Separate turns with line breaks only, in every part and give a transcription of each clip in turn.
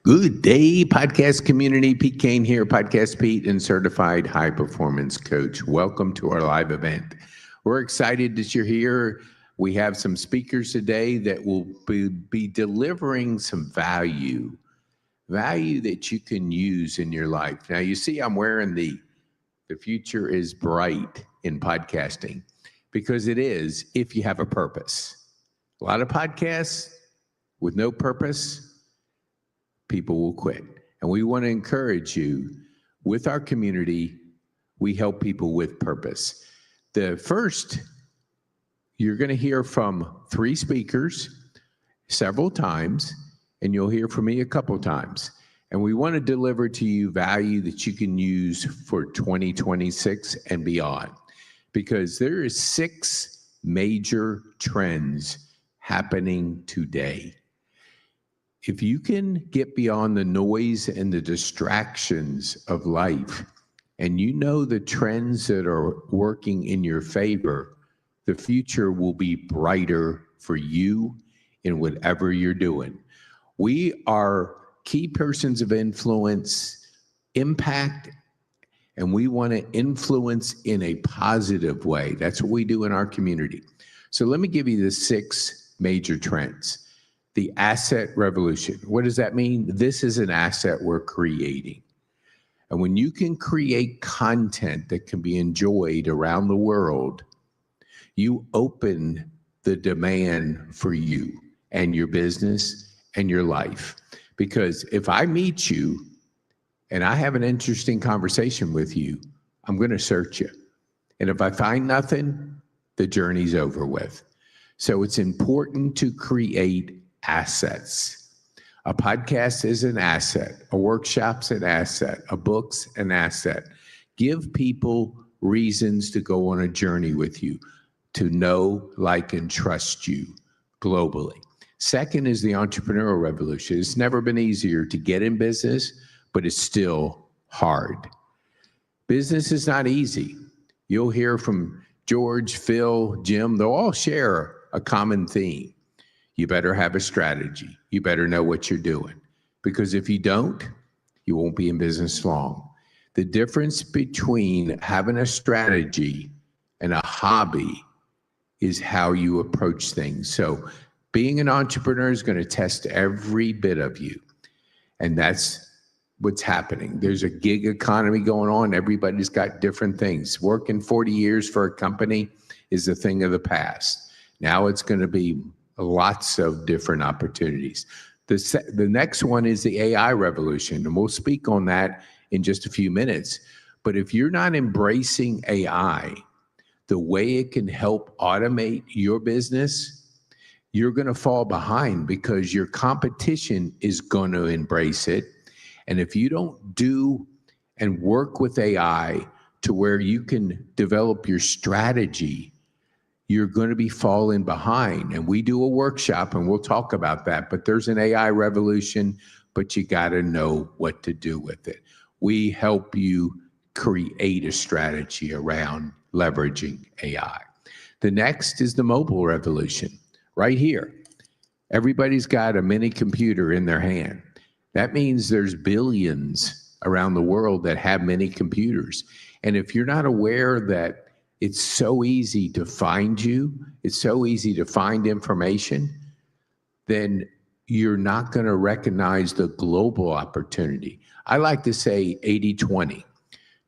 Good day, podcast community. Pete Kane here, Podcast Pete, and certified high performance coach. Welcome to our live event. We're excited that you're here. We have some speakers today that will be delivering some value that you can use in your life. Now, you see, I'm wearing the future is bright in podcasting because it is if you have a purpose. A lot of podcasts with no purpose, people will quit. And we want to encourage you with our community. We help people with purpose. The first, you're going to hear from 3 speakers several times, and you'll hear from me a couple times. And we want to deliver to you value that you can use for 2026 and beyond, because there is 6 major trends happening today. If you can get beyond the noise and the distractions of life, and you know the trends that are working in your favor, the future will be brighter for you in whatever you're doing. We are key persons of influence, impact, and we want to influence in a positive way. That's what we do in our community. So let me give you the 6 major trends. The asset revolution. What does that mean? This is an asset we're creating. And when you can create content that can be enjoyed around the world, you open the demand for you and your business and your life. Because if I meet you and I have an interesting conversation with you, I'm going to search you. And if I find nothing, the journey's over with. So it's important to create assets. A podcast is an asset. A workshop's an asset. A book's an asset. Give people reasons to go on a journey with you, to know, like, and trust you globally. Second is the entrepreneurial revolution. It's never been easier to get in business, but it's still hard. Business is not easy. You'll hear from George, Phil, Jim. They'll all share a common theme. You better have a strategy. You better know what you're doing. Because if you don't, you won't be in business long. The difference between having a strategy and a hobby is how you approach things. So being an entrepreneur is going to test every bit of you. And that's what's happening. There's a gig economy going on. Everybody's got different things. Working 40 years for a company is a thing of the past. Now it's going to be lots of different opportunities. The next one is the AI revolution, and we'll speak on that in just a few minutes. But if you're not embracing AI, the way it can help automate your business, you're going to fall behind because your competition is going to embrace it. And if you don't do and work with AI to where you can develop your strategy, you're going to be falling behind. And we do a workshop and we'll talk about that, but there's an AI revolution, but you got to know what to do with it. We help you create a strategy around leveraging AI. The next is the mobile revolution right here. Everybody's got a mini computer in their hand. That means there's billions around the world that have mini computers. And if you're not aware that it's so easy to find you, it's so easy to find information, then you're not going to recognize the global opportunity. I like to say 80-20.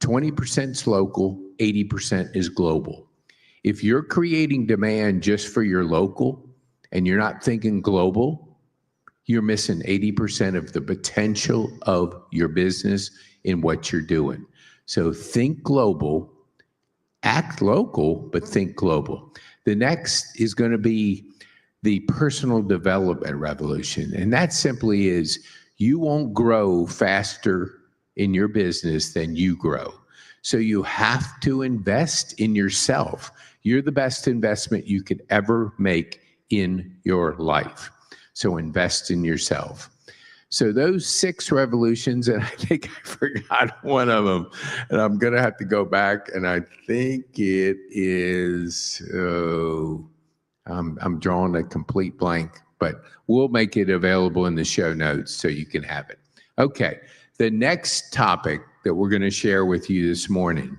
20% is local, 80% is global. If you're creating demand just for your local and you're not thinking global, you're missing 80% of the potential of your business in what you're doing. So think global. Act local, but think global. The next is going to be the personal development revolution. And that simply is you won't grow faster in your business than you grow. So you have to invest in yourself. You're the best investment you could ever make in your life. So invest in yourself. So those 6 revolutions, and I think I forgot one of them, and I'm going to have to go back, and I think it is, I'm drawing a complete blank, but we'll make it available in the show notes so you can have it. Okay, the next topic that we're going to share with you this morning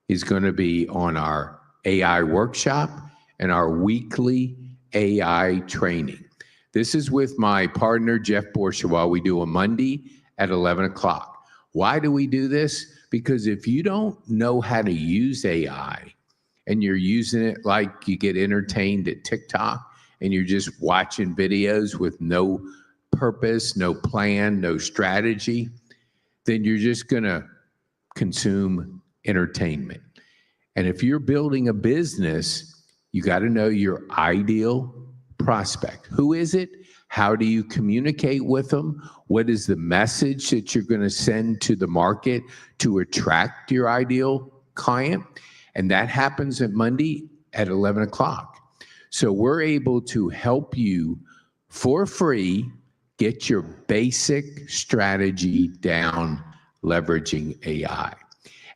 is going to be on our AI workshop and our weekly AI training. This is with my partner, Jeff Bourgeois. We do a Monday at 11 o'clock. Why do we do this? Because if you don't know how to use AI and you're using it like you get entertained at TikTok and you're just watching videos with no purpose, no plan, no strategy, then you're just going to consume entertainment. And if you're building a business, you got to know your ideal prospect. Who is it? How do you communicate with them? What is the message that you're going to send to the market to attract your ideal client? And that happens at Monday at 11 o'clock. So we're able to help you for free get your basic strategy down leveraging AI.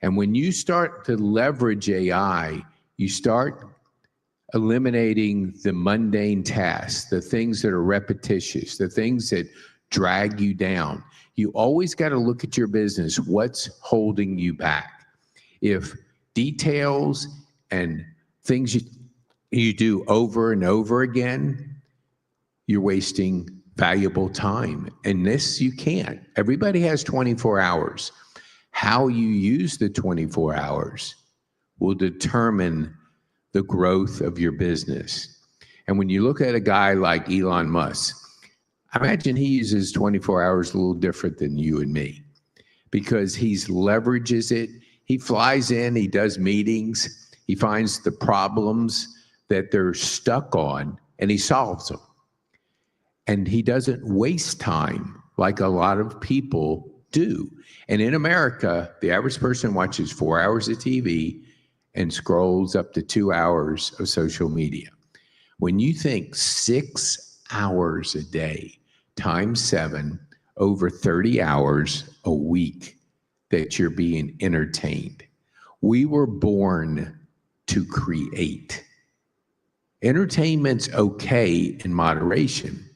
And when you start to leverage AI, you start eliminating the mundane tasks, the things that are repetitious, the things that drag you down. You always got to look at your business. What's holding you back? If details and things you do over and over again, you're wasting valuable time. And this you can't. Everybody has 24 hours. How you use the 24 hours will determine the growth of your business. And when you look at a guy like Elon Musk, I imagine he uses 24 hours a little different than you and me because he leverages it. He flies in, he does meetings, he finds the problems that they're stuck on, and he solves them. And he doesn't waste time like a lot of people do. And in America, the average person watches 4 hours of TV and scrolls up to 2 hours of social media. When you think 6 hours a day times 7, over 30 hours a week that you're being entertained. We were born to create. Entertainment's okay in moderation,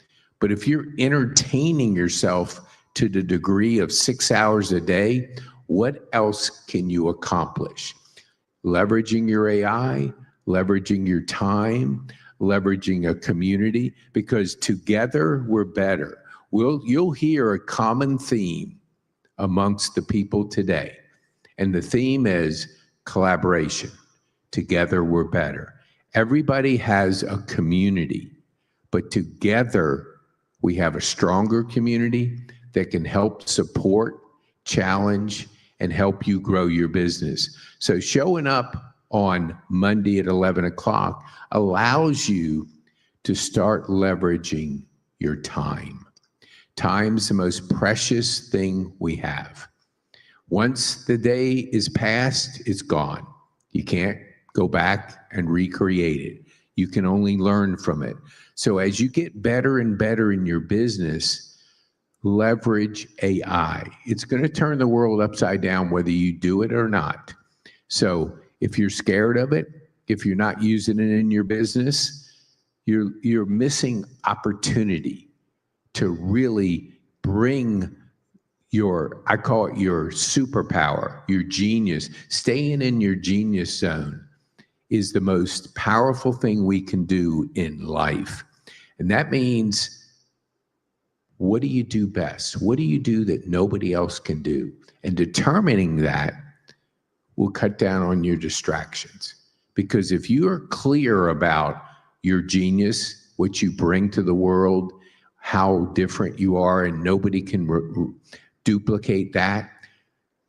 but if you're entertaining yourself to the degree of 6 hours a day, what else can you accomplish? Leveraging your AI, leveraging your time, leveraging a community, because together we're better. You'll hear a common theme amongst the people today, and the theme is collaboration. Together we're better. Everybody has a community, but together we have a stronger community that can help support, challenge, and help you grow your business. So showing up on Monday at 11 o'clock allows you to start leveraging your time. Time's the most precious thing we have. Once the day is past, it's gone. You can't go back and recreate it. You can only learn from it. So as you get better and better in your business, leverage AI. It's going to turn the world upside down whether you do it or not. So if you're scared of it, if you're not using it in your business, you're missing opportunity to really bring I call it your superpower, your genius. Staying in your genius zone is the most powerful thing we can do in life. And that means, what do you do best? What do you do that nobody else can do? And determining that will cut down on your distractions. Because if you are clear about your genius, what you bring to the world, how different you are, and nobody can duplicate that,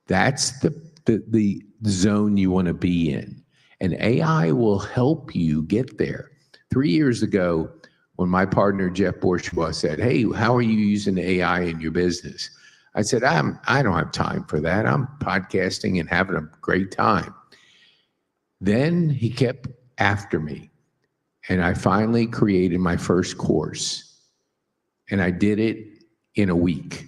that's the zone you want to be in. And AI will help you get there. 3 years ago, when my partner, Jeff Bourgeois, said, "Hey, how are you using AI in your business?" I said, I don't have time for that. I'm podcasting and having a great time. Then he kept after me, and I finally created my first course, and I did it in a week.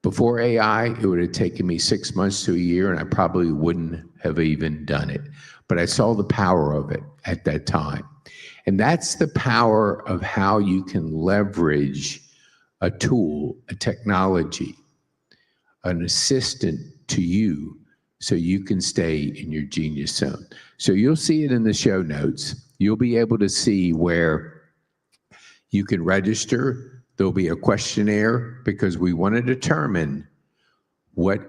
Before AI, it would have taken me 6 months to a year, and I probably wouldn't have even done it. But I saw the power of it at that time. And that's the power of how you can leverage a tool, a technology, an assistant to you so you can stay in your genius zone. So you'll see it in the show notes. You'll be able to see where you can register. There'll be a questionnaire because we want to determine what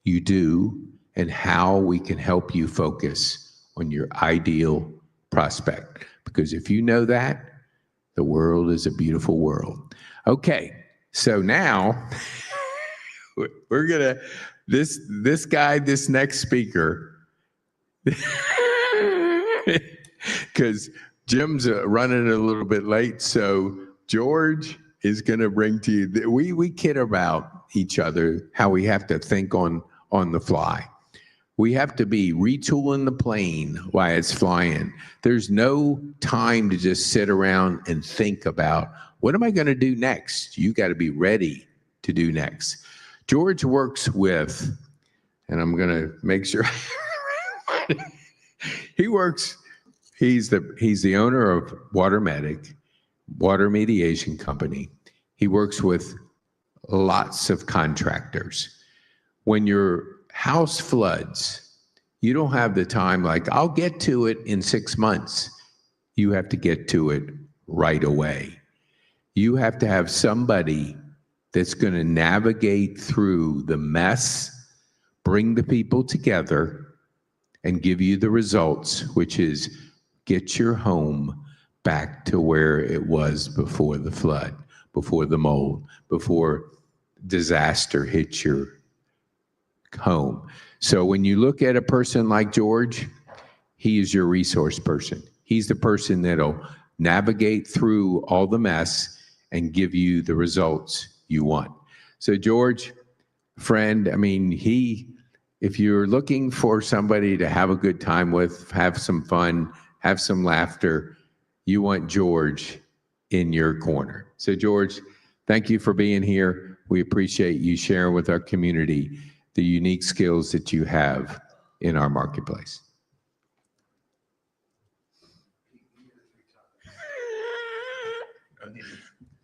you do and how we can help you focus on your ideal prospect. Because if you know that, the world is a beautiful world. Okay, so now we're gonna this next speaker, because Jim's running a little bit late, so George is gonna bring to you. We kid about each other how we have to think on the fly. We have to be retooling the plane while it's flying. There's no time to just sit around and think about, what am I going to do next? You got to be ready to do next. George works with, and I'm going to make sure, he's the owner of Water Mediation Company. He works with lots of contractors. When your house floods, you don't have the time like, I'll get to it in 6 months. You have to get to it right away. You have to have somebody that's going to navigate through the mess, bring the people together, and give you the results, which is get your home back to where it was before the flood, before the mold, before disaster hit your home. So when you look at a person like George, he is your resource person. He's the person that'll navigate through all the mess and give you the results you want. So George, friend, I mean, if you're looking for somebody to have a good time with, have some fun, have some laughter, you want George in your corner. So George, thank you for being here. We appreciate you sharing with our community the unique skills that you have in our marketplace.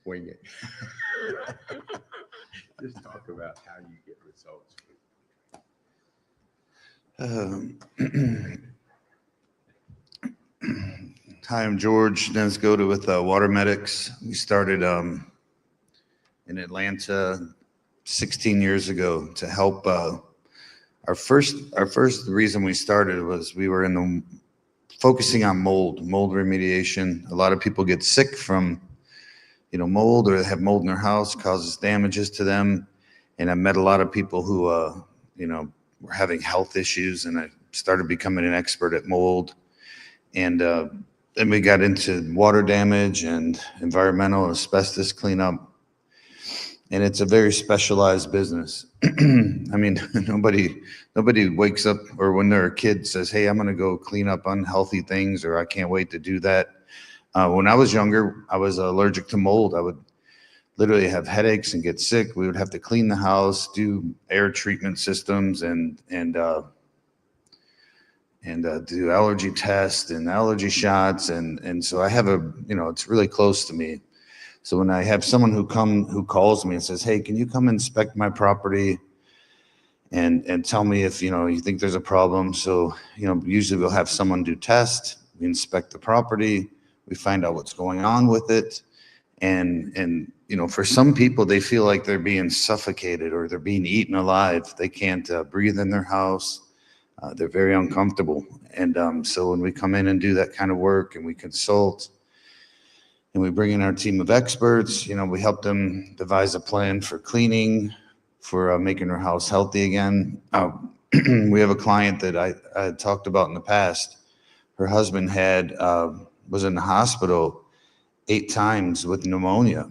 Wing it. Just talk about how you get results.
Hi, I'm George Neizgoda with Water Medics. We started in Atlanta 16 years ago to help. Our first reason we started was we were focusing on mold remediation. A lot of people get sick from mold, or they have mold in their house, causes damages to them. And I met a lot of people who were having health issues, and I started becoming an expert at mold. And then we got into water damage and environmental asbestos cleanup. And it's a very specialized business. I mean, nobody wakes up, or when they're a kid says, hey, I'm going to go clean up unhealthy things, or I can't wait to do that. When I was younger, I was allergic to mold. I would literally have headaches and get sick. We would have to clean the house, do air treatment systems, and do allergy tests and allergy shots. And so I have it's really close to me. So when I have someone who calls me and says, hey, can you come inspect my property and tell me if, you think there's a problem? So, usually we'll have someone do tests, we inspect the property, we find out what's going on with it. And for some people, they feel like they're being suffocated or they're being eaten alive. They can't breathe in their house. They're very uncomfortable. And so when we come in and do that kind of work and we consult, and we bring in our team of experts, we help them devise a plan for cleaning, for making their house healthy again. We have a client that I had talked about in the past. Her husband was in the hospital 8 times with pneumonia.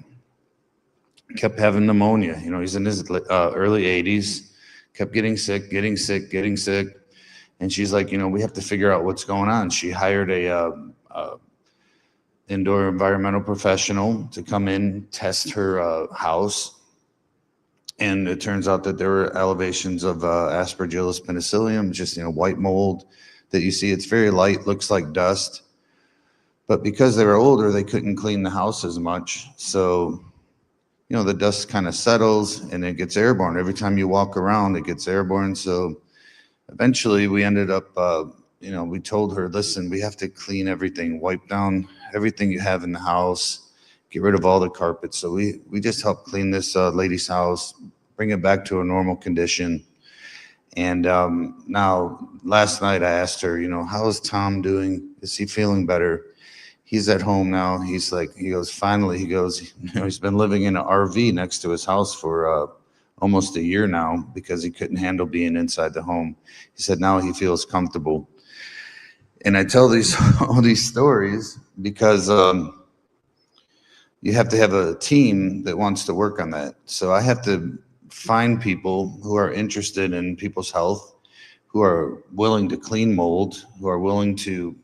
Kept having pneumonia. He's in his early 80s, kept getting sick. And she's like, we have to figure out what's going on. She hired a indoor environmental professional to come in, test her house. And it turns out that there were elevations of Aspergillus penicillium, just, white mold that you see. It's very light, looks like dust. But because they were older, they couldn't clean the house as much. So, the dust kind of settles and it gets airborne. Every time you walk around, it gets airborne. So eventually we ended up, we told her, listen, we have to clean everything, wipe down everything you have in the house, get rid of all the carpets. So we just helped clean this lady's house, bring it back to a normal condition. And now last night I asked her, how is Tom doing? Is he feeling better? He's at home now. He goes, finally, he's been living in an RV next to his house for almost a year now because he couldn't handle being inside the home. He said now he feels comfortable. And I tell all these stories because you have to have a team that wants to work on that. So I have to find people who are interested in people's health, who are willing to clean mold, who are willing to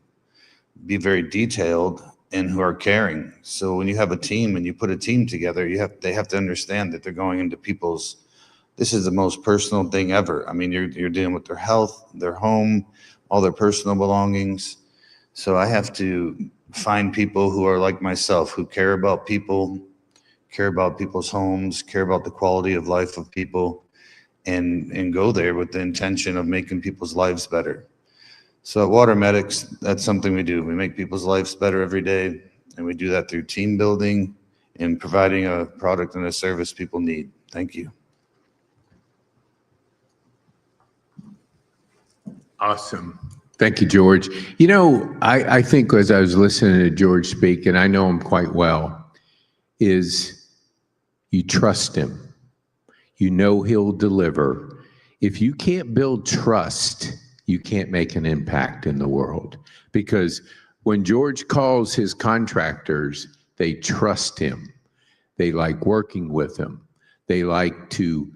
be very detailed, and who are caring. So when you have a team and you put a team together, they have to understand that they're going into this is the most personal thing ever. I mean, you're dealing with their health, their home, all their personal belongings. So I have to find people who are like myself, who care about people, care about people's homes, care about the quality of life of people, and go there with the intention of making people's lives better. So at Water Medics, that's something we do. We make people's lives better every day, and we do that through team building and providing a product and a service people need. Thank you.
Awesome. Thank you, George. I think as I was listening to George speak, and I know him quite well, is you trust him. You know he'll deliver. If you can't build trust, you can't make an impact in the world. Because when George calls his contractors, they trust him. They like working with him. They like to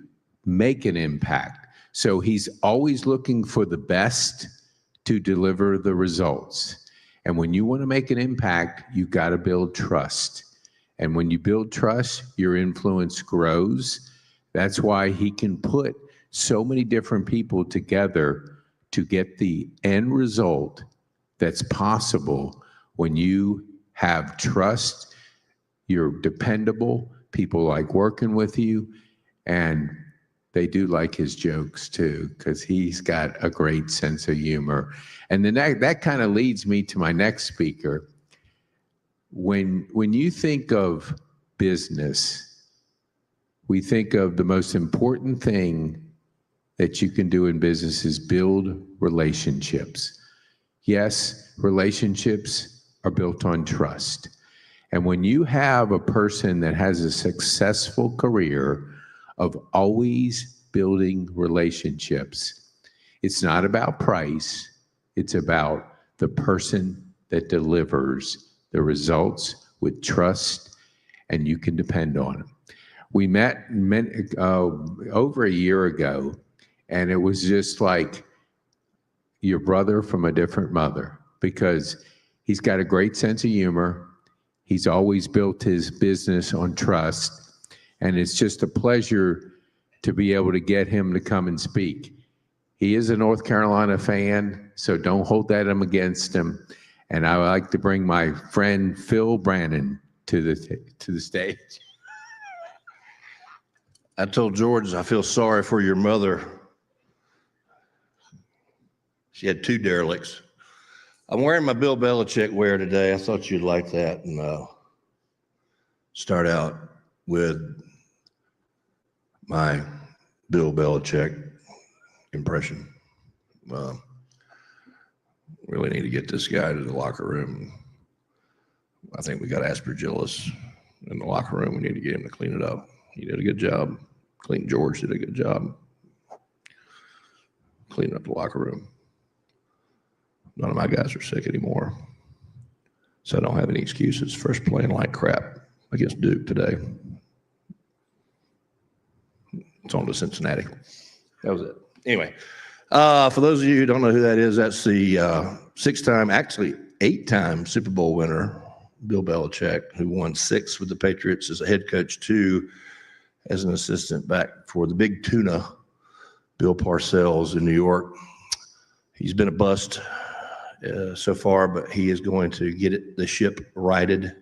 make an impact. So he's always looking for the best to deliver the results. And when you want to make an impact, you got to build trust. And when you build trust, your influence grows. That's why he can put so many different people together to get the end result that's possible when you have trust. You're dependable. People like working with you, and they do like his jokes too, because he's got a great sense of humor. And then that kind of leads me to my next speaker. When you think of business, we think of the most important thing that you can do in business is build relationships. Yes, relationships are built on trust. And when you have a person that has a successful career of always building relationships, it's not about price, it's about the person that delivers the results with trust, and you can depend on them. We met over a year ago, and it was just like your brother from a different mother, because he's got a great sense of humor. He's always built his business on trust. And it's just a pleasure to be able to get him to come and speak. He is a North Carolina fan, so don't hold that against him. And I would like to bring my friend Phil Branon to the stage.
I told George I feel sorry for your mother. She had 2 derelicts. I'm wearing my Bill Belichick wear today. I thought you'd like that, and start out with my Bill Belichick impression. Really need to get this guy to the locker room. I think we got aspergillus in the locker room. We need to get him to clean it up. He did a good job. George did a good job cleaning up the locker room. None of my guys are sick anymore, so I don't have any excuses. First playing like crap against Duke today. It's on to Cincinnati. That was it. Anyway, for those of you who don't know who that is, that's the 6-time, actually 8-time Super Bowl winner, Bill Belichick, who won 6 with the Patriots as a head coach, 2 as an assistant back for the Big Tuna, Bill Parcells in New York. He's been a bust so far, but he is going to get the ship righted.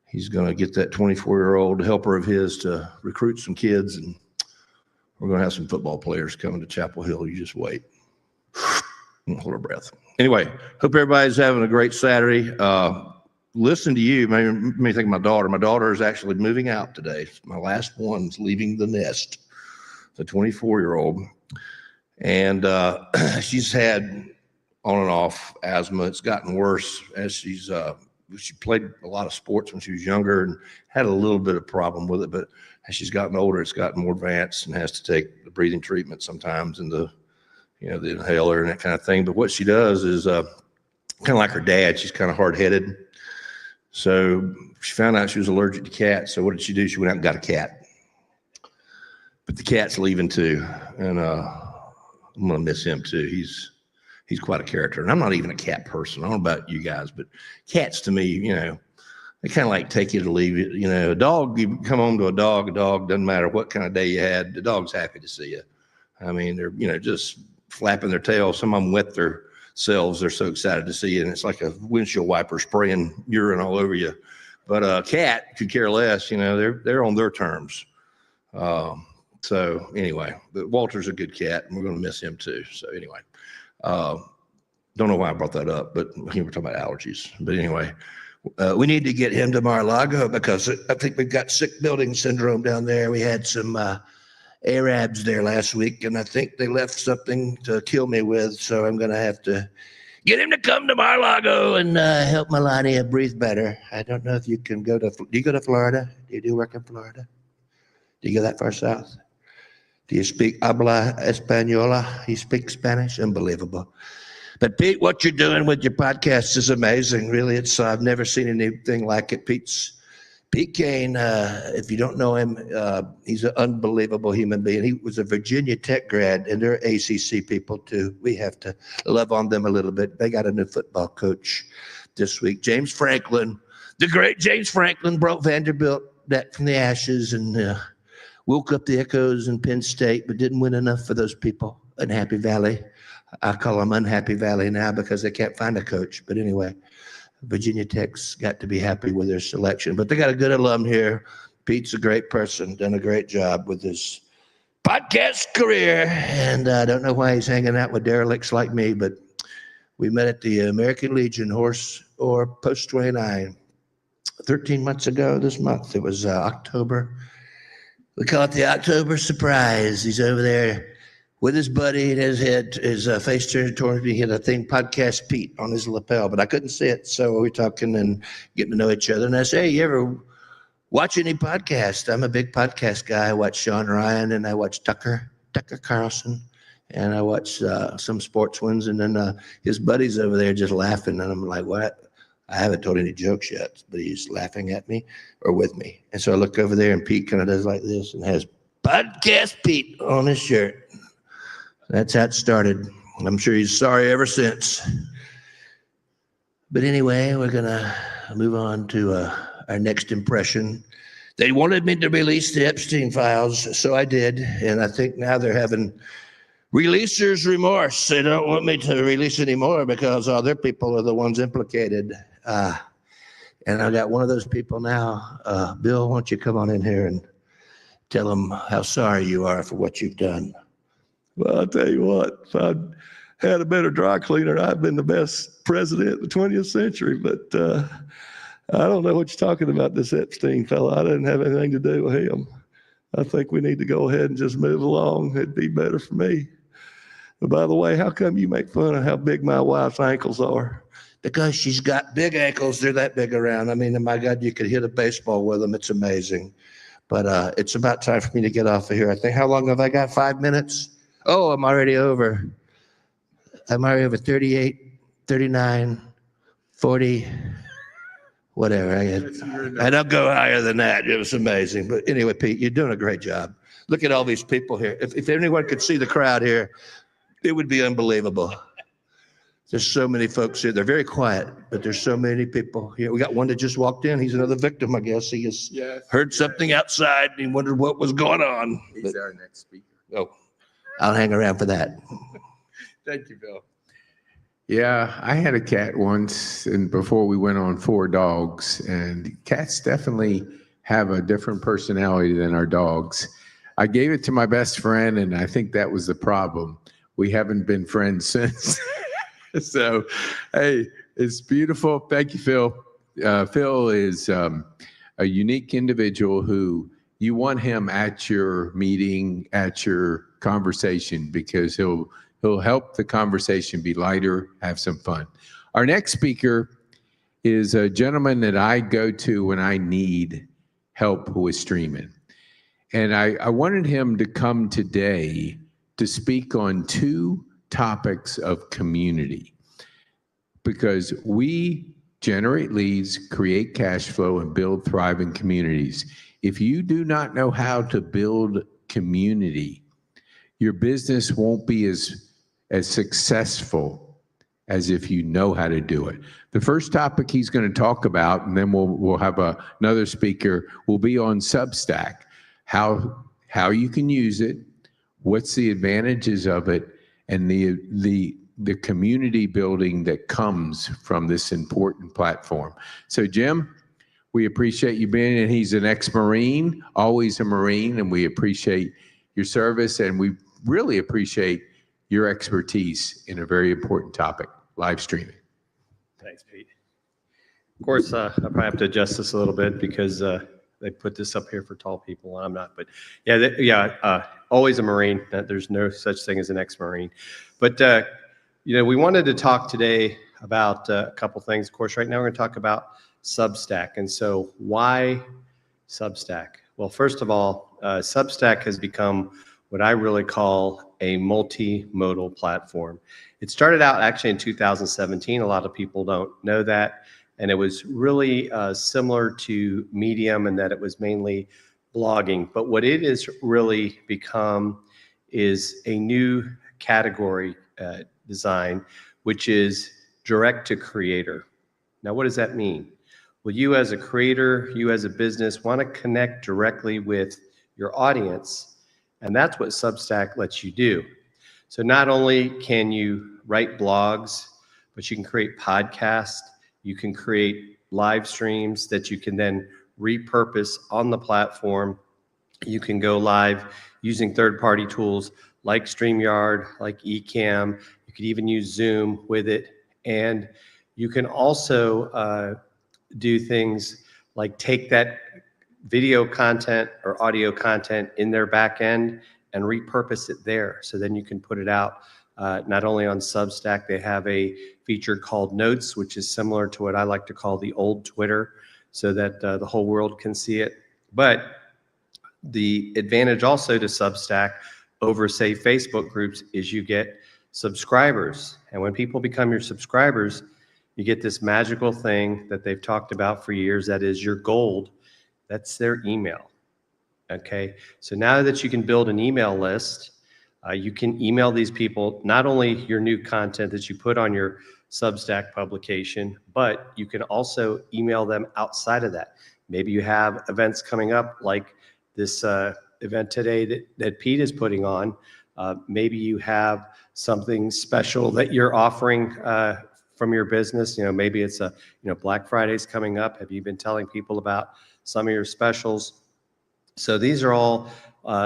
He's going to get that 24-year-old helper of his to recruit some kids, and we're going to have some football players coming to Chapel Hill. You just wait. Hold our breath. Anyway, hope everybody's having a great Saturday. Listen to you made me think of my daughter. My daughter is actually moving out today. My last one's leaving the nest, the 24-year-old. And she's had on and off asthma. It's gotten worse as she played a lot of sports when she was younger and had a little bit of problem with it. But as she's gotten older, it's gotten more advanced and has to take the breathing treatment sometimes and the inhaler and that kind of thing. But what she does is kind of like her dad. She's kind of hard-headed. So she found out she was allergic to cats. So what did she do? She went out and got a cat. But the cat's leaving too. And I'm going to miss him too. He's quite a character. And I'm not even a cat person. I don't know about you guys, but cats to me, they kind of like take you to leave it. A dog, you come home to a dog doesn't matter what kind of day you had. The dog's happy to see you. I mean, they're, just flapping their tail. Some of them wet their selves. They're so excited to see you. And it's like a windshield wiper spraying urine all over you. But a cat could care less. They're on their terms. So anyway, but Walter's a good cat and we're going to miss him too. So anyway, don't know why I brought that up, but we're talking about allergies. But anyway, we need to get him to Mar-a-Lago because I think we've got sick building syndrome down there. We had some Arabs there last week, and I think they left something to kill me with. So I'm going to have to get him to come to Mar-a-Lago and help Melania breathe better. I don't know if you can go to, do you go to Florida? Do you do work in Florida? Do you go that far south? Do you speak habla española? You speak Spanish? Unbelievable. But Pete, what you're doing with your podcast is amazing. Really, I've never seen anything like it. Pete Kane, if you don't know him, he's an unbelievable human being. He was a Virginia Tech grad, and they're ACC people too. We have to love on them a little bit. They got a new football coach this week. James Franklin, the great James Franklin, brought Vanderbilt back from the ashes and woke up the Echoes in Penn State, but didn't win enough for those people in Happy Valley. I call them Unhappy Valley now because they can't find a coach. But anyway, Virginia Tech's got to be happy with their selection. But they got a good alum here. Pete's a great person, done a great job with his podcast career. And I don't know why he's hanging out with derelicts like me, but we met at the American Legion Horse or Post 29 13 months ago this month. It was October. We call it the October surprise. He's over there with his buddy and his face turned towards me. He had a thing, Podcast Pete, on his lapel, but I couldn't see it. So we were talking and getting to know each other. And I say, hey, you ever watch any podcast? I'm a big podcast guy. I watch Sean Ryan and I watch Tucker Carlson, and I watch some sports ones. And then his buddy's over there just laughing. And I'm like, what? I haven't told any jokes yet, but he's laughing at me or with me. And so I look over there and Pete kind of does like this and has Podcast Pete on his shirt. That's how it started. I'm sure he's sorry ever since. But anyway, we're going to move on to our next impression. They wanted me to release the Epstein files, so I did. And I think now they're having releaser's remorse. They don't want me to release anymore because other people are the ones implicated. And I got one of those people now. Bill, why don't you come on in here and tell them how sorry you are for what you've done.
Well, I'll tell you what, if I'd had a better dry cleaner, I'd been the best president of the 20th century. But I don't know what you're talking about, this Epstein fellow. I didn't have anything to do with him. I think we need to go ahead and just move along. It'd be better for me. But by the way, how come you make fun of how big my wife's ankles are?
Because she's got big ankles. They're that big around. I mean, my God, you could hit a baseball with them. It's amazing. But it's about time for me to get off of here. I think, how long have I got? 5 minutes? Oh, I'm already over. I'm already over 38, 39, 40, whatever. I don't go higher than that. It was amazing. But anyway, Pete, you're doing a great job. Look at all these people here. If anyone could see the crowd here, it would be unbelievable. There's so many folks here. They're very quiet, but there's so many people here. We got one that just walked in. He's another victim, I guess. He has heard something outside and he wondered what was going on.
He's our next speaker.
Oh, I'll hang around for that.
Thank you, Bill. Yeah, I had a cat once, and before we went on 4 dogs, and cats definitely have a different personality than our dogs. I gave it to my best friend, and I think that was the problem. We haven't been friends since. So, hey, it's beautiful. Thank you, Phil. Phil is a unique individual who you want him at your meeting, at your conversation, because he'll help the conversation be lighter, have some fun. Our next speaker is a gentleman that I go to when I need help with streaming. And I wanted him to come today to speak on 2 topics of community, because we generate leads, create cash flow, and build thriving communities. If you do not know how to build community, your business won't be as successful as if you know how to do it. The first topic he's going to talk about, and then we'll have another speaker, will be on Substack, how you can use it, what's the advantages of it, and the community building that comes from this important platform. So, Jim, we appreciate you being, and he's an ex-Marine, always a Marine, and we appreciate your service, and we really appreciate your expertise in a very important topic, live streaming.
Thanks, Pete. Of course, I probably have to adjust this a little bit because they put this up here for tall people, and I'm not. But yeah, always a Marine. There's no such thing as an ex-Marine. But we wanted to talk today about a couple things. Of course, right now we're going to talk about Substack. And so, why Substack? Well, first of all, Substack has become what I really call a multimodal platform. It started out actually in 2017. A lot of people don't know that. And it was really similar to Medium in that it was mainly blogging. But what it has really become is a new category design, which is direct to creator. Now, what does that mean? Well, you as a creator, you as a business want to connect directly with your audience. And that's what Substack lets you do. So not only can you write blogs, but you can create podcasts, you can create live streams that you can then repurpose on the platform. You can go live using third-party tools like StreamYard, like Ecamm. You could even use Zoom with it. And you can also do things like take that video content or audio content in their back end and repurpose it there. So then you can put it out not only on Substack. They have a feature called Notes, which is similar to what I like to call the old Twitter, so that the whole world can see it. But the advantage also to Substack over, say, Facebook groups is you get subscribers. And when people become your subscribers, you get this magical thing that they've talked about for years, that is your gold. That's their email. Okay, so now that you can build an email list, you can email these people not only your new content that you put on your Substack publication, but you can also email them outside of that. Maybe you have events coming up like this event today that Pete is putting on. Maybe you have something special that you're offering from your business. Maybe it's Black Friday's coming up. Have you been telling people about some of your specials? So these are all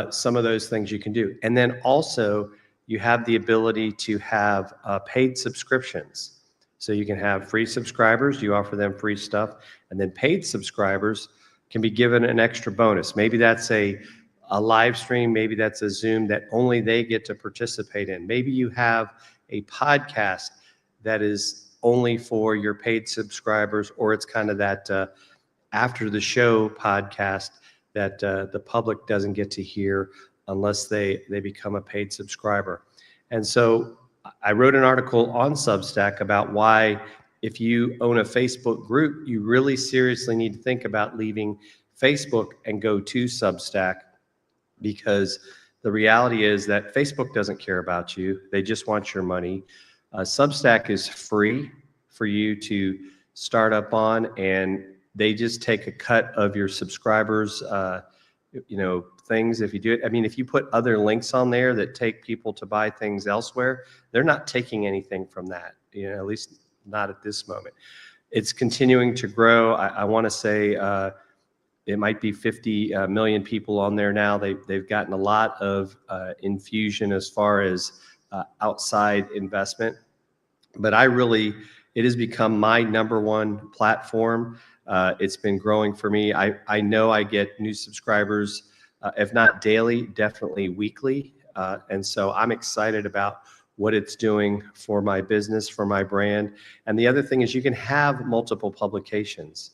some of those things you can do. And then also you have the ability to have paid subscriptions. So you can have free subscribers, you offer them free stuff, and then paid subscribers can be given an extra bonus. Maybe that's a live stream, maybe that's a Zoom that only they get to participate in. Maybe you have a podcast that is only for your paid subscribers, or it's kind of that after the show podcast that the public doesn't get to hear unless they become a paid subscriber. And so I wrote an article on Substack about why, if you own a Facebook group, you really seriously need to think about leaving Facebook and go to Substack, because the reality is that Facebook doesn't care about you. They just want your money. Substack is free for you to start up on, and they just take a cut of your subscribers, things. If you do it, if you put other links on there that take people to buy things elsewhere, they're not taking anything from that. at least not at this moment. It's continuing to grow. I want to say it might be 50 million people on there now. They've gotten a lot of infusion as far as outside investment. But it has become my number one platform. It's been growing for me. I know I get new subscribers, if not daily, definitely weekly. And so I'm excited about what it's doing for my business, for my brand. And the other thing is you can have multiple publications.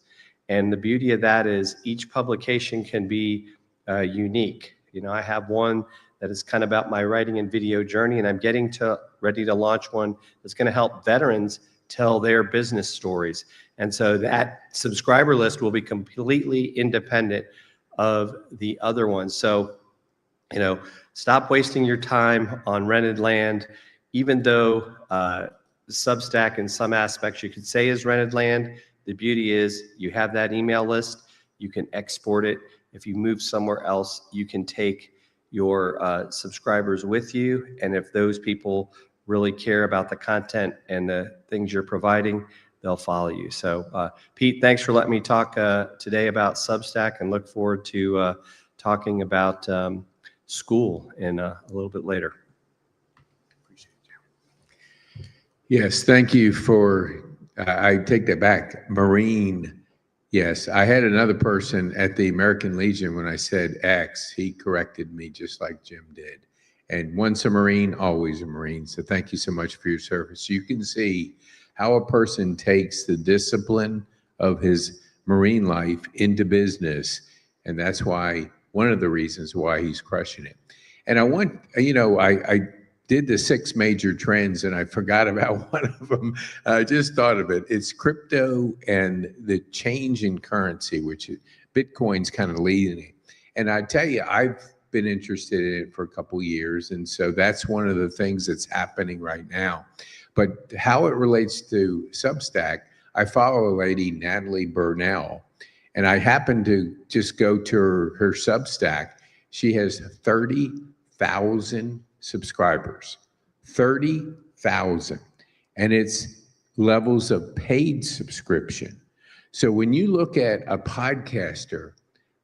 And the beauty of that is each publication can be unique. I have one that is kind of about my writing and video journey, and I'm ready to launch one that's going to help veterans tell their business stories. And so that subscriber list will be completely independent of the other ones. So, stop wasting your time on rented land, even though Substack in some aspects you could say is rented land. The beauty is you have that email list, you can export it. If you move somewhere else, you can take your subscribers with you. And if those people really care about the content and the things you're providing, they'll follow you. So Pete, thanks for letting me talk today about Substack, and look forward to talking about Skool in a little bit later.
Yes, thank you for, I take that back, Marine. Yes, I had another person at the American Legion when I said X, he corrected me just like Jim did. And once a Marine, always a Marine. So thank you so much for your service. You can see how a person takes the discipline of his Marine life into business. And that's why, one of the reasons why he's crushing it. And I did the 6 major trends and I forgot about one of them. I just thought of it. It's crypto and the change in currency, which Bitcoin's kind of leading it. And I tell you, I've been interested in it for a couple of years. And so that's one of the things that's happening right now. But how it relates to Substack, I follow a lady, Natalie Burnell, and I happened to just go to her Substack. She has 30,000 subscribers, 30,000, and it's levels of paid subscription. So when you look at a podcaster,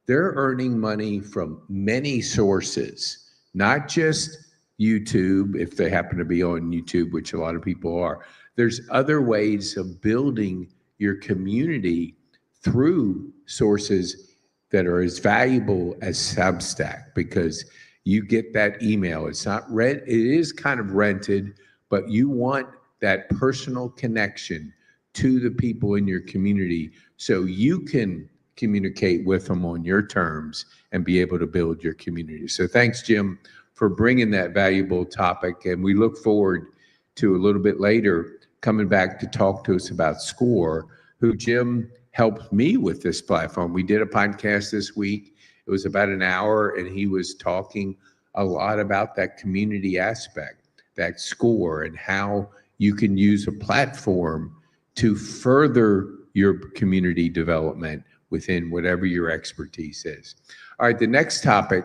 they're earning money from many sources, not just YouTube, if they happen to be on YouTube, which a lot of people are. There's other ways of building your community through sources that are as valuable as Substack, because you get that email. It's not rent, it is kind of rented, but you want that personal connection to the people in your community so you can communicate with them on your terms and be able to build your community. So thanks, Jim, for bringing that valuable topic. And we look forward to a little bit later coming back to talk to us about SCORE, who Jim helped me with this platform. We did a podcast this week. It was about an hour, and he was talking a lot about that community aspect, that SCORE, and how you can use a platform to further your community development within whatever your expertise is. All right, the next topic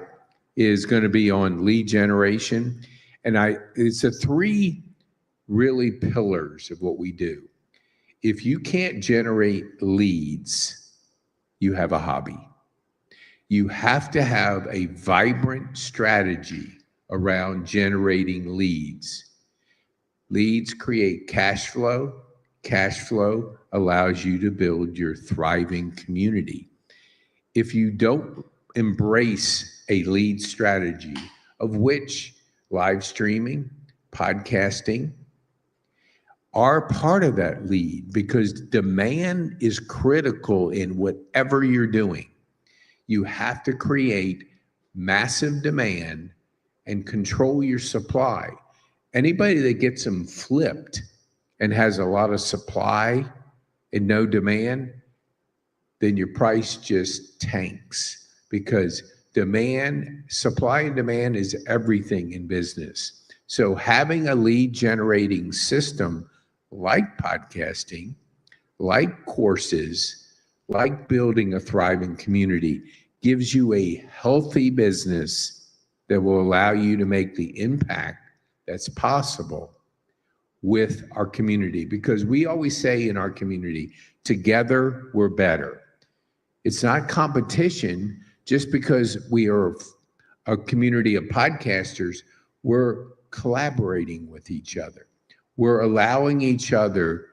is going to be on lead generation. And it's the 3 really pillars of what we do. If you can't generate leads, you have a hobby. You have to have a vibrant strategy around generating leads. Leads create cash flow. Cash flow allows you to build your thriving community. If you don't embrace a lead strategy, of which live streaming, podcasting are part of that lead, because demand is critical in whatever you're doing. You have to create massive demand and control your supply. Anybody that gets them flipped and has a lot of supply and no demand, then your price just tanks, because supply and demand is everything in business. So having a lead generating system like podcasting, like courses, like building a thriving community gives you a healthy business that will allow you to make the impact that's possible with our community, because we always say in our community, together we're better. It's not competition. Just because we are a community of podcasters, we're collaborating with each other. We're allowing each other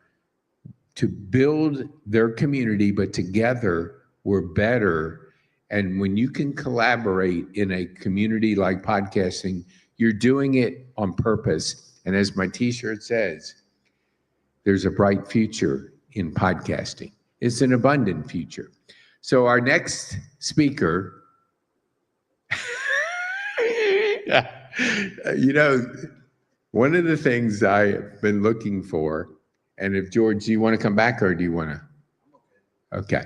to build their community, but together we're better. And when you can collaborate in a community like podcasting, you're doing it on purpose. And as my t-shirt says, there's a bright future in podcasting. It's an abundant future. So our next speaker, you know, one of the things I've been looking for, and if George, do you want to come back or do you want to? Okay.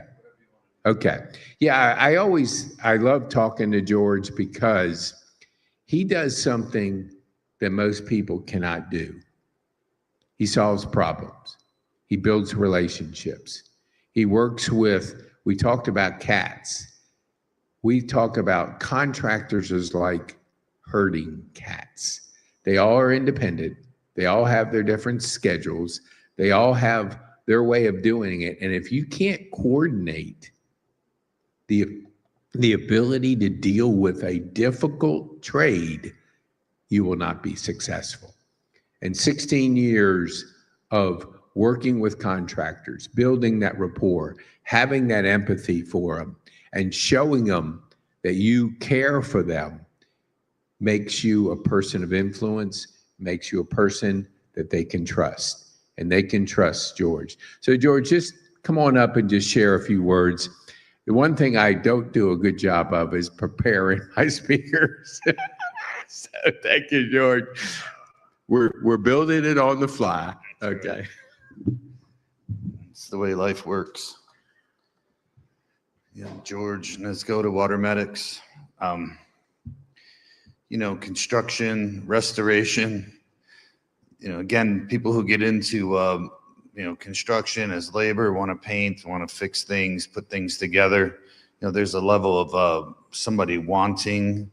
Okay. Yeah, I love talking to George because he does something that most people cannot do. He solves problems. He builds relationships. He works with, we talked about cats. We talk about contractors as like herding cats. They all are independent. They all have their different schedules. They all have their way of doing it. And if you can't coordinate the ability to deal with a difficult trade, you will not be successful. And 16 years of working with contractors, building that rapport, having that empathy for them, and showing them that you care for them makes you a person of influence, makes you a person that they can trust. And they can trust George. So George, just come on up and just share a few words. The one thing I don't do a good job of is preparing my speakers. So thank you, George. We're building it on the fly. Okay.
It's the way life works. Yeah, George, Neizgoda Water Medics. Construction, restoration. Again, people who get into construction as labor, want to paint, want to fix things, put things together. There's a level of somebody wanting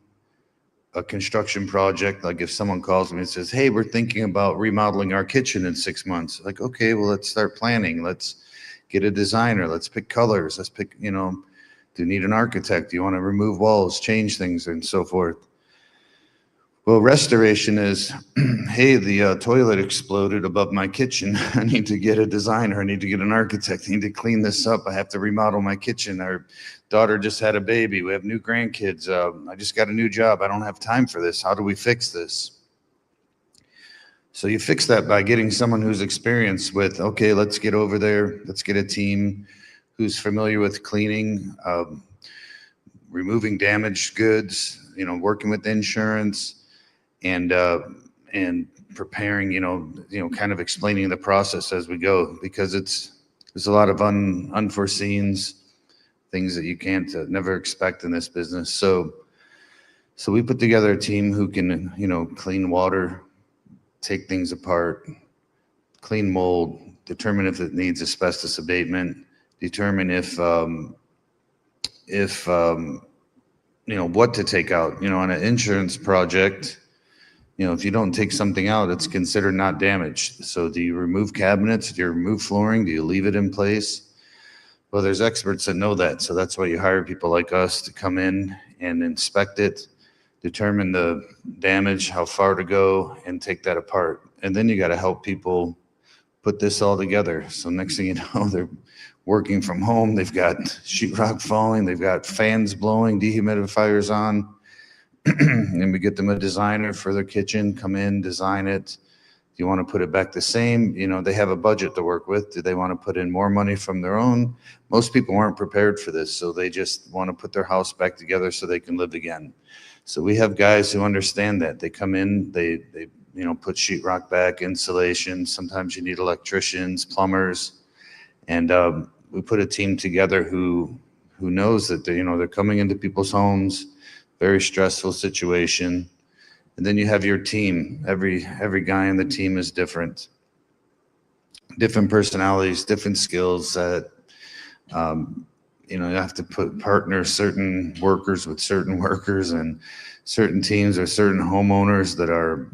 a construction project. Like if someone calls me and says, hey, we're thinking about remodeling our kitchen in 6 months. Like, okay, well, let's start planning. Let's get a designer. Let's pick colors. Let's pick, do you need an architect? Do you want to remove walls, change things, and so forth? Well, restoration is, hey, the toilet exploded above my kitchen. I need to get a designer. I need to get an architect. I need to clean this up. I have to remodel my kitchen. Our daughter just had a baby. We have new grandkids. I just got a new job. I don't have time for this. How do we fix this? So you fix that by getting someone who's experienced with, okay, let's get over there. Let's get a team who's familiar with cleaning, removing damaged goods, working with insurance, and preparing, kind of explaining the process as we go, because there's a lot of unforeseens, things that you can't never expect in this business. So we put together a team who can, clean water, take things apart, clean mold, determine if it needs asbestos abatement, determine if what to take out, on an insurance project. If you don't take something out, it's considered not damaged. So do you remove cabinets? Do you remove flooring? Do you leave it in place? Well, there's experts that know that. So that's why you hire people like us to come in and inspect it, determine the damage, how far to go, and take that apart. And then you got to help people put this all together. So next thing you know, they're working from home. They've got sheetrock falling. They've got fans blowing, dehumidifiers on. And we get them a designer for their kitchen, come in, design it. Do you want to put it back the same? They have a budget to work with. Do they want to put in more money from their own? Most people aren't prepared for this, so they just want to put their house back together so they can live again. So we have guys who understand that. They come in, they put sheetrock back, insulation. Sometimes you need electricians, plumbers, and we put a team together who knows that they're coming into people's homes. Very stressful situation. And then you have your team. Every guy on the team is different personalities, different skills that, you have to partner certain workers with certain workers, and certain teams or certain homeowners that are,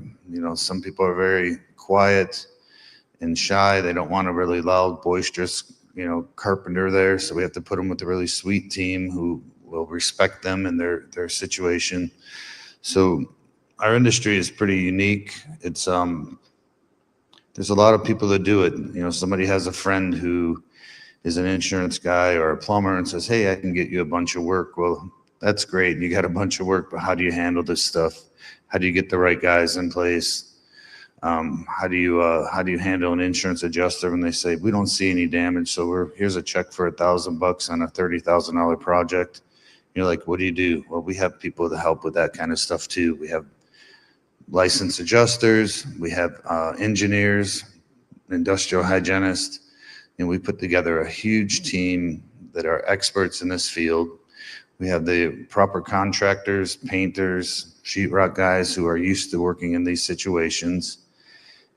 some people are very quiet. and shy. They don't want a really loud, boisterous, carpenter there. So we have to put them with a really sweet team who will respect them and their situation. So our industry is pretty unique. It's there's a lot of people that do it. Somebody has a friend who is an insurance guy or a plumber and says, hey, I can get you a bunch of work. Well, that's great. You got a bunch of work, but how do you handle this stuff? How do you get the right guys in place? How do you handle an insurance adjuster when they say, we don't see any damage, so here's a check for $1,000 on a $30,000 project? You're like, what do you do? Well, we have people to help with that kind of stuff too. We have licensed adjusters, we have engineers, industrial hygienists, and we put together a huge team that are experts in this field. We have the proper contractors, painters, sheetrock guys who are used to working in these situations,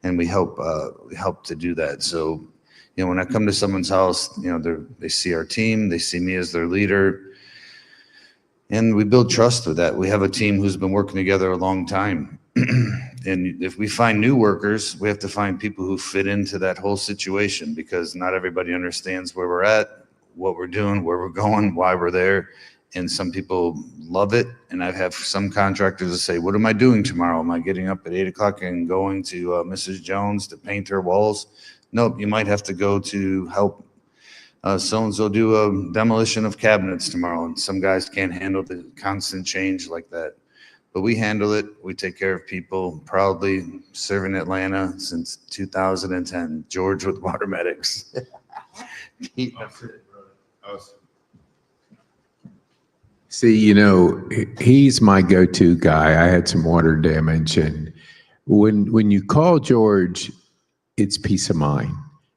and we help to do that. So, when I come to someone's house, they see our team, they see me as their leader, and we build trust with that. We have a team who's been working together a long time. And if we find new workers, we have to find people who fit into that whole situation, because not everybody understands where we're at, what we're doing, where we're going, why we're there. And some people love it. And I have some contractors that say, what am I doing tomorrow? Am I getting up at 8 o'clock and going to Mrs. Jones to paint her walls? Nope, you might have to go to help so-and-so do a demolition of cabinets tomorrow. And some guys can't handle the constant change like that. But we handle it. We take care of people. Proudly serving Atlanta since 2010. George with Water Medics.
See, he's my go-to guy. I had some water damage, and when you call George, it's peace of mind,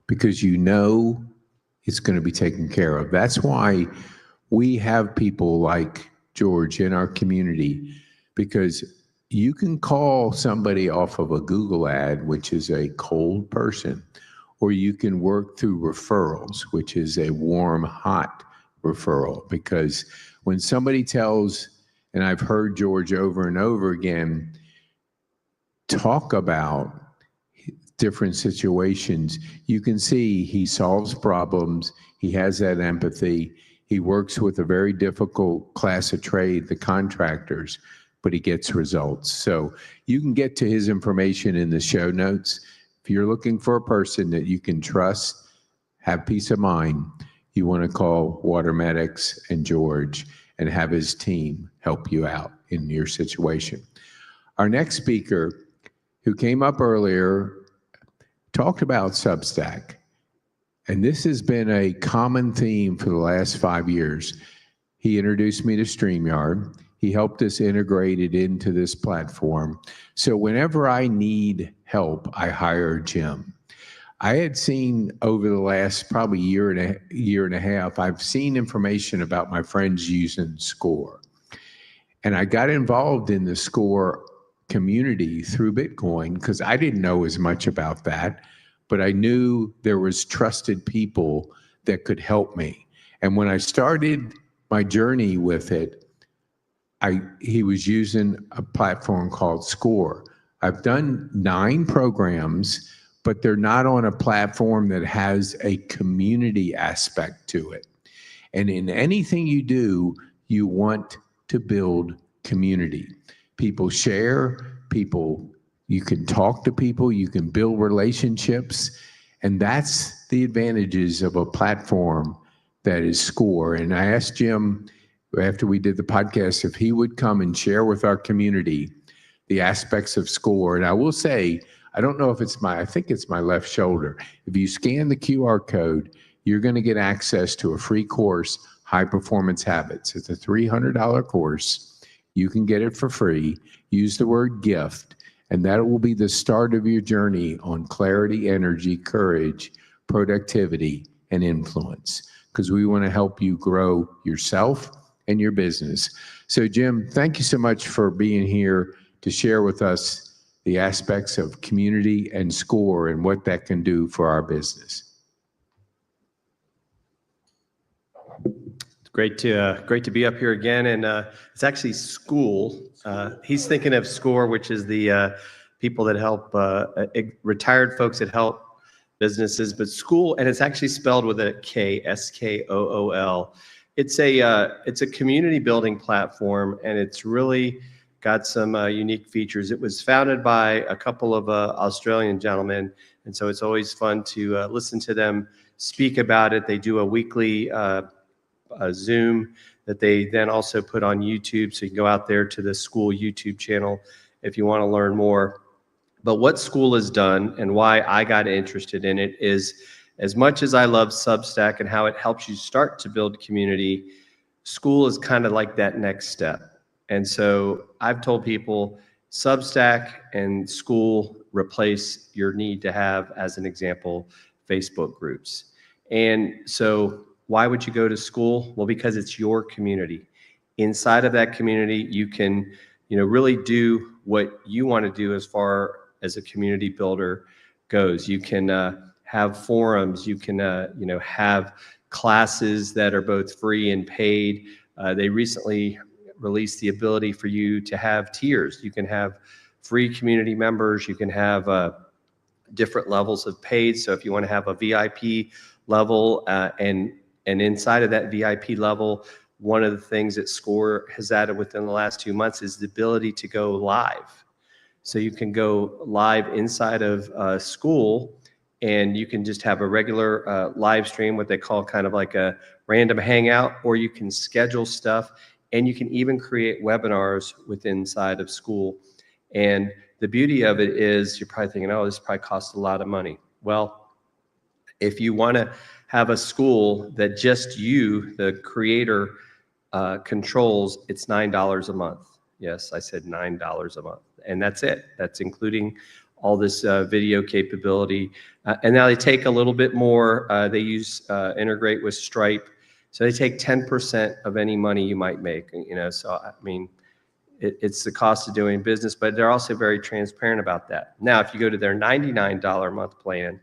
because it's going to be taken care of. That's why we have people like George in our community, because you can call somebody off of a Google ad, which is a cold person, or you can work through referrals, which is a warm, hot referral. Because when somebody tells, and I've heard George over and over again talk about different situations, you can see he solves problems. He has that empathy. He works with a very difficult class of trade, the contractors, but he gets results. So you can get to his information in the show notes. If you're looking for a person that you can trust, have peace of mind, you want to call Water Medics and George and have his team help you out in your situation. Our next speaker, who came up earlier, talked about Substack. And this has been a common theme for the last 5 years. He introduced me to StreamYard. He helped us integrate it into this platform. So whenever I need help, I hire Jim. I had seen over the last probably year and a half, I've seen information about my friends using Score. And I got involved in the Score community through Bitcoin because I didn't know as much about that, but I knew there was trusted people that could help me. And when I started my journey with it, he was using a platform called Score. I've done 9 programs, but they're not on a platform that has a community aspect to it. And in anything you do, you want to build community. People share, you can talk to people, you can build relationships, and that's the advantages of a platform that is Score. And I asked Jim, after we did the podcast, if he would come and share with our community the aspects of Score. And I will say, I don't know if I think it's my left shoulder. If you scan the QR code, you're going to get access to a free course, High Performance Habits. It's a $300 course. You can get it for free. Use the word gift, and that will be the start of your journey on clarity, energy, courage, productivity, and influence, because we want to help you grow yourself and your business. So Jim, thank you so much for being here to share with us the aspects of community and Score and what that can do for our business.
It's great to be up here again, and it's actually Skool. He's thinking of Score, which is the people that help retired folks that help businesses, but Skool, and it's actually spelled with a K, Skool. It's a community building platform, and it's really got some unique features. It was founded by a couple of Australian gentlemen, and so it's always fun to listen to them speak about it. They do a weekly Zoom that they then also put on YouTube, so you can go out there to the Skool YouTube channel if you want to learn more. But what Skool has done and why I got interested in it is, as much as I love Substack and how it helps you start to build community, Skool is kind of like that next step. And so I've told people Substack and Skool replace your need to have, as an example, Facebook groups. And so why would you go to Skool? Well, because it's your community. Inside of that community, you can, really do what you want to do as far as a community builder goes. You can have forums. You can, have classes that are both free and paid. They recently released the ability for you to have tiers. You can have free community members. You can have different levels of paid. So if you want to have a VIP level, and inside of that VIP level, one of the things that Skool has added within the last 2 months is the ability to go live. So you can go live inside of Skool, and you can just have a regular live stream, what they call kind of like a random hangout, or you can schedule stuff, and you can even create webinars within inside of Skool. And the beauty of it is, you're probably thinking, oh, this probably costs a lot of money. Well, if you want to have a Skool that just you, the creator, controls, it's $9 a month. Yes, I said $9 a month. And that's it. That's including all this video capability. And now they take a little bit more. They integrate with Stripe. So they take 10% of any money you might make. So I mean, it's the cost of doing business, but they're also very transparent about that. Now, if you go to their $99 a month plan,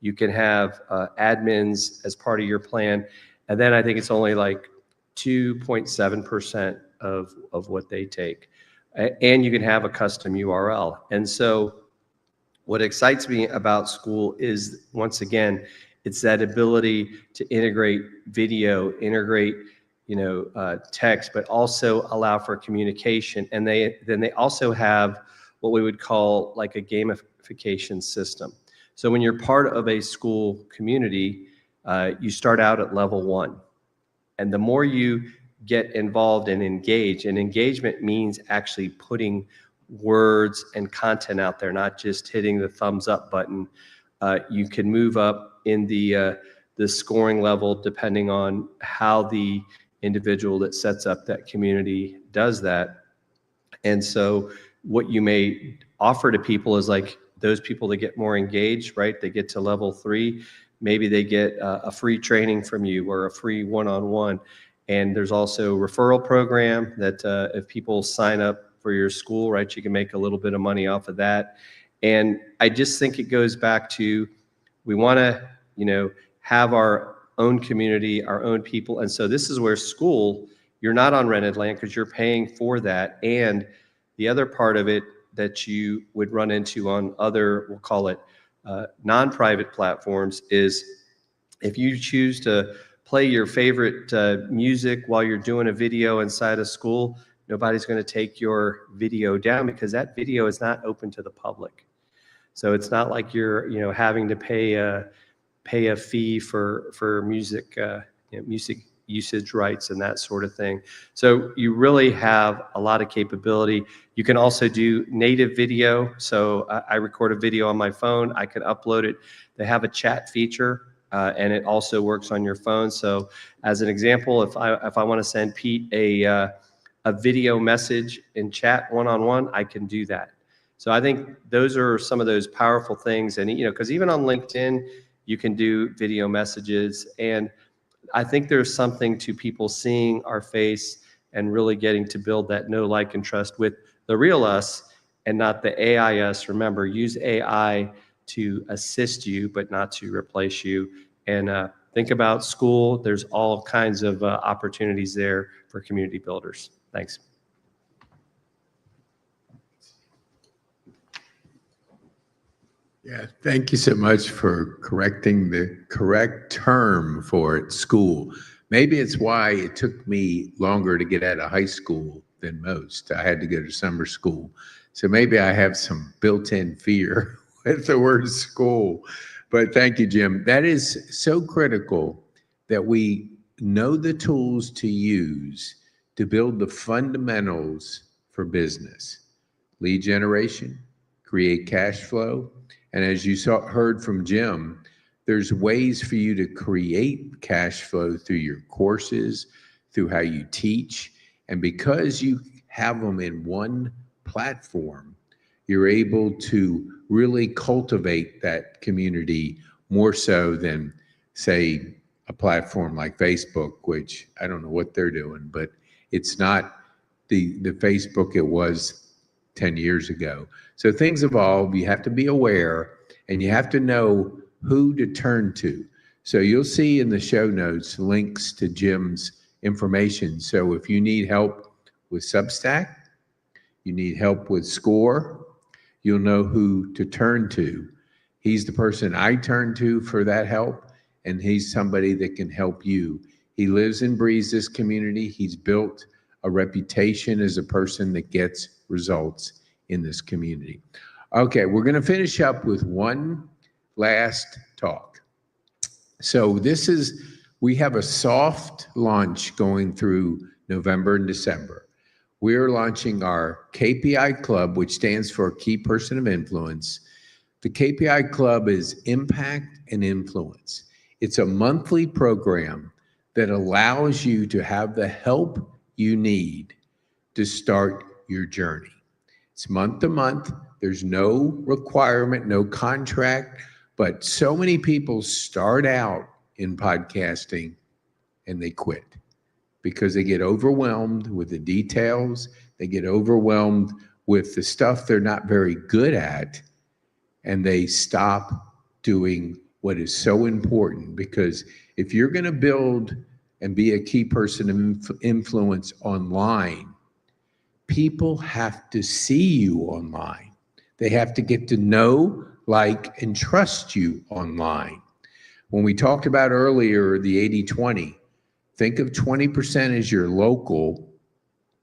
you can have admins as part of your plan. And then I think it's only like 2.7% of what they take. And you can have a custom URL. And so what excites me about Skool is, once again, it's that ability to integrate video, integrate text, but also allow for communication. And they also have what we would call like a gamification system. So when you're part of a Skool community, you start out at level 1. And the more you get involved and engage, and engagement means actually putting words and content out there, not just hitting the thumbs up button. You can move up in the scoring level depending on how the individual that sets up that community does that. And so what you may offer to people is, like, those people that get more engaged, right? They get to level 3, maybe they get a free training from you or a free one-on-one. And there's also a referral program that if people sign up for your Skool, right, you can make a little bit of money off of that. And I just think it goes back to, we want to, have our own community, our own people. And so this is where Skool, you're not on rented land because you're paying for that. And the other part of it that you would run into on other, we'll call it non-private platforms, is if you choose to play your favorite music while you're doing a video inside of Skool, nobody's going to take your video down because that video is not open to the public. So it's not like you're having to pay a fee for music music usage rights and that sort of thing. So you really have a lot of capability. You can also do native video. So I record a video on my phone. I can upload it. They have a chat feature. And it also works on your phone. So as an example, if I want to send Pete a video message in chat one-on-one, I can do that. So I think those are some of those powerful things. And, because even on LinkedIn, you can do video messages. And I think there's something to people seeing our face and really getting to build that know, like, and trust with the real us and not the AI us. Remember, use AI to assist you, but not to replace you. And think about Skool. There's all kinds of opportunities there for community builders. Thanks.
Yeah, thank you so much for correcting the correct term for it, school. Maybe it's why it took me longer to get out of high school than most. I had to go to summer school. So maybe I have some built-in fear with the word school. But thank you, Jim. That is so critical that we know the tools to use to build the fundamentals for business. Lead generation, create cash flow, and as you heard from Jim, there's ways for you to create cash flow through your courses, through how you teach. And because you have them in one platform, you're able to really cultivate that community more so than, say, a platform like Facebook, which I don't know what they're doing, but it's not the Facebook it was 10 years ago. So things evolve. You have to be aware and you have to know who to turn to. So you'll see in the show notes links to Jim's information. So if you need help with Substack, you need help with Score, you'll know who to turn to. He's the person I turn to for that help, and he's somebody that can help you. He lives and breathes this community. He's built a reputation as a person that gets results in this community. Okay, we're going to finish up with one last talk. So we have a soft launch going through November and December. We're launching our KPI Club, which stands for Key Person of Influence. The KPI Club is Impact and Influence. It's a monthly program that allows you to have the help you need to start your journey. It's month to month. There's no requirement, no contract, but so many people start out in podcasting and they quit because they get overwhelmed with the details. They get overwhelmed with the stuff they're not very good at, and they stop doing what is so important. Because if you're going to build and be a key person of influence online, people have to see you online. They have to get to know, like, and trust you online. When we talked about earlier the 80-20, think of 20% as your local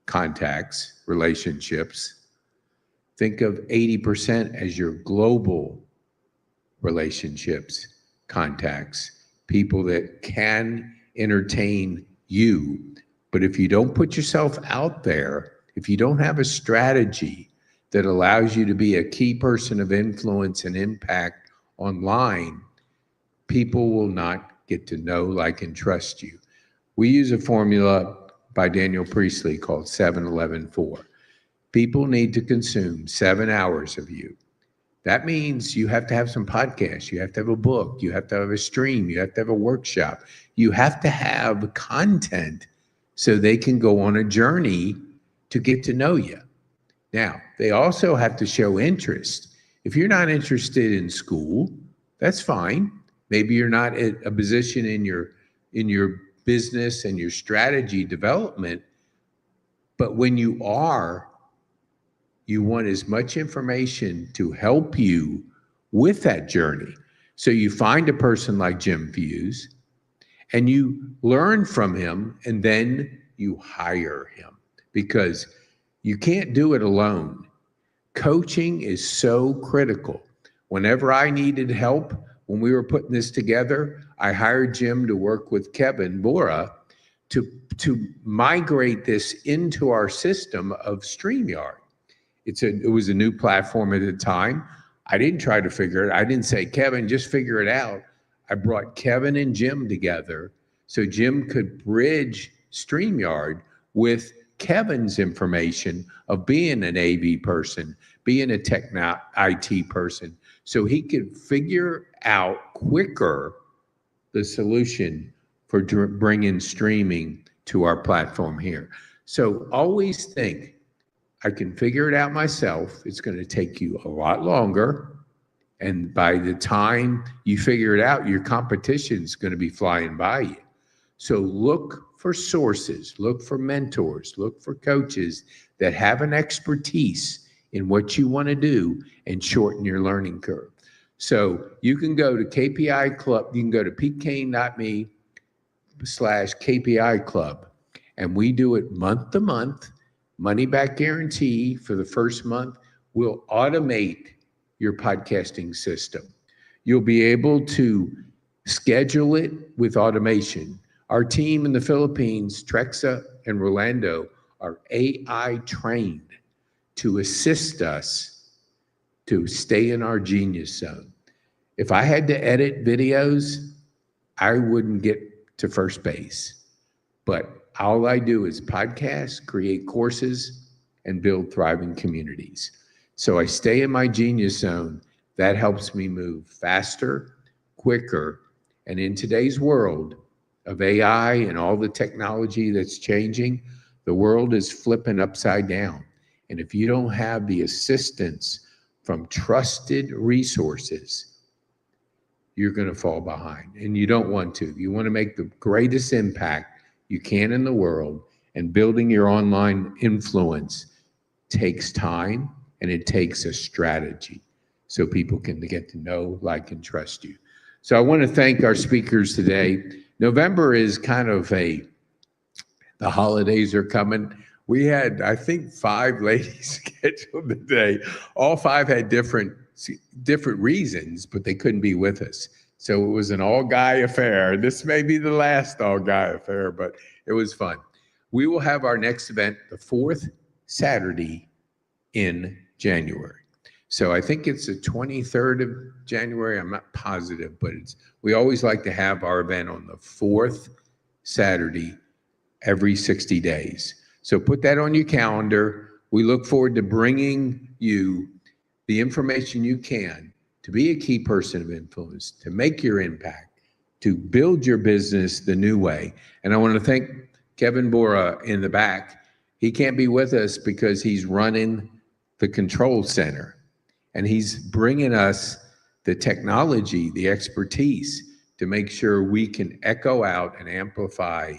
contacts, relationships. Think of 80% as your global relationships, contacts, people that can entertain you. But if you don't put yourself out there, if you don't have a strategy that allows you to be a key person of influence and impact online, people will not get to know, like, and trust you. We use a formula by Daniel Priestley called 7-11-4. People need to consume 7 hours of you. That means you have to have some podcasts, you have to have a book, you have to have a stream, you have to have a workshop. You have to have content so they can go on a journey to get to know you. Now, they also have to show interest. If you're not interested in school, that's fine. Maybe you're not at a position in your business and your strategy development, but when you are, you want as much information to help you with that journey. So you find a person like Jim Fuhs and you learn from him, and then you hire him, because you can't do it alone. Coaching is so critical. Whenever I needed help, when we were putting this together, I hired Jim to work with Kevin Bora to migrate this into our system of StreamYard. It was a new platform at the time. I didn't try to figure it. I didn't say, Kevin, just figure it out. I brought Kevin and Jim together so Jim could bridge StreamYard with Kevin's information of being an AV person, being a IT person, so he could figure out quicker the solution for bringing streaming to our platform here. So always think, I can figure it out myself. It's going to take you a lot longer. And by the time you figure it out, your competition is going to be flying by you. So look for sources, look for mentors, look for coaches that have an expertise in what you want to do and shorten your learning curve. So you can go to KPI Club, you can go to petekane.me/KPI Club, and we do it month to month, money back guarantee for the first month. We'll automate your podcasting system. You'll be able to schedule it with automation. Our team in the Philippines, Trexa and Rolando, are AI trained to assist us to stay in our genius zone. If I had to edit videos, I wouldn't get to first base. But all I do is podcast, create courses, and build thriving communities. So I stay in my genius zone. That helps me move faster, quicker. And in today's world of AI and all the technology that's changing, the world is flipping upside down. And if you don't have the assistance from trusted resources, you're going to fall behind. And you don't want to. You want to make the greatest impact you can in the world. And building your online influence takes time, and it takes a strategy so people can get to know, like, and trust you. So I want to thank our speakers today. November is kind of the holidays are coming. We had, I think, 5 ladies scheduled today. All 5 had different reasons, but they couldn't be with us. So it was an all-guy affair. This may be the last all-guy affair, but it was fun. We will have our next event the 4th Saturday in January. So I think it's the 23rd of January. I'm not positive, but we always like to have our event on the 4th Saturday every 60 days. So put that on your calendar. We look forward to bringing you the information you can to be a key person of influence, to make your impact, to build your business the new way. And I want to thank Kevin Bora in the back. He can't be with us because he's running the control center, and he's bringing us the technology, the expertise to make sure we can echo out and amplify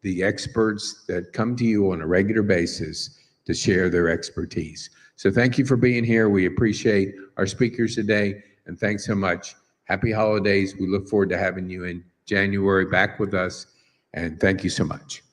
the experts that come to you on a regular basis to share their expertise. So thank you for being here. We appreciate our speakers today, and thanks so much. Happy holidays. We look forward to having you in January back with us, and thank you so much.